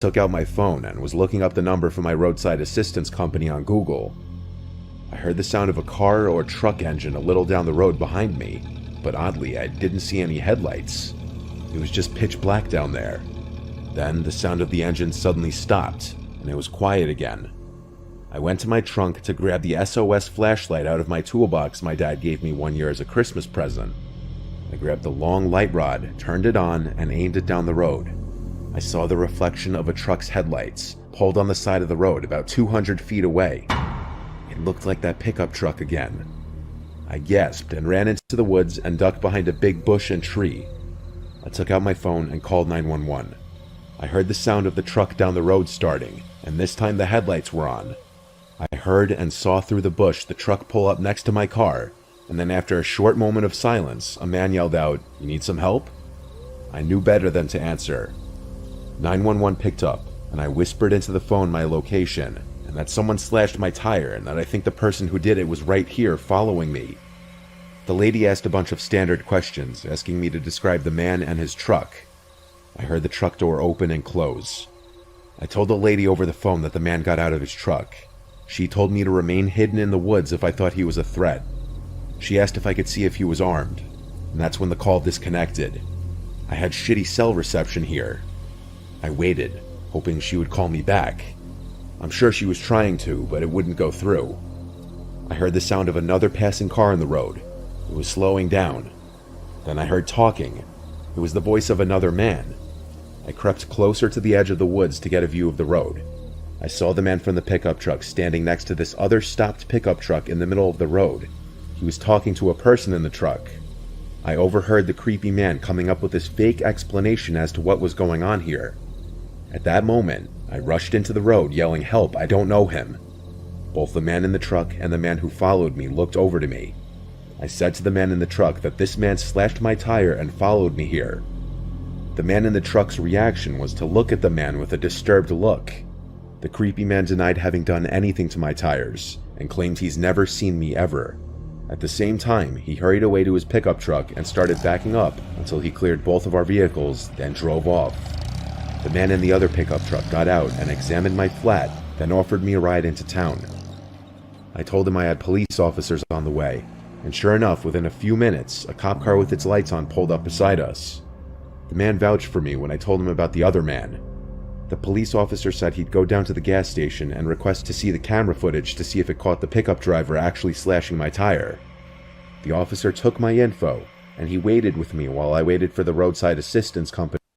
took out my phone and was looking up the number for my roadside assistance company on Google. I heard the sound of a car or truck engine a little down the road behind me, but oddly I didn't see any headlights. It was just pitch black down there. Then the sound of the engine suddenly stopped, and it was quiet again. I went to my trunk to grab the SOS flashlight out of my toolbox my dad gave me one year as a Christmas present. I grabbed the long light rod, turned it on, and aimed it down the road. I saw the reflection of a truck's headlights, pulled on the side of the road about 200 feet away. It looked like that pickup truck again. I gasped and ran into the woods and ducked behind a big bush and tree. I took out my phone and called 911. I heard the sound of the truck down the road starting, and this time the headlights were on. I heard and saw through the bush the truck pull up next to my car, and then after a short moment of silence, a man yelled out, "You need some help?" I knew better than to answer. 911 picked up, and I whispered into the phone my location, and that someone slashed my tire, and that I think the person who did it was right here following me. The lady asked a bunch of standard questions, asking me to describe the man and his truck. I heard the truck door open and close. I told the lady over the phone that the man got out of his truck. She told me to remain hidden in the woods if I thought he was a threat. She asked if I could see if he was armed, and that's when the call disconnected. I had shitty cell reception here. I waited, hoping she would call me back. I'm sure she was trying to, but it wouldn't go through. I heard the sound of another passing car on the road. It was slowing down. Then I heard talking. It was the voice of another man. I crept closer to the edge of the woods to get a view of the road. I saw the man from the pickup truck standing next to this other stopped pickup truck in the middle of the road. He was talking to a person in the truck. I overheard the creepy man coming up with this fake explanation as to what was going on here. At that moment, I rushed into the road yelling, "Help, I don't know him." Both the man in the truck and the man who followed me looked over to me. I said to the man in the truck that this man slashed my tire and followed me here. The man in the truck's reaction was to look at the man with a disturbed look. The creepy man denied having done anything to my tires and claimed he's never seen me ever. At the same time, he hurried away to his pickup truck and started backing up until he cleared both of our vehicles, then drove off. The man in the other pickup truck got out and examined my flat, then offered me a ride into town. I told him I had police officers on the way, and sure enough, within a few minutes, a cop car with its lights on pulled up beside us. The man vouched for me when I told him about the other man. The police officer said he'd go down to the gas station and request to see the camera footage to see if it caught the pickup driver actually slashing my tire. The officer took my info, and he waited with me while I waited for the roadside assistance company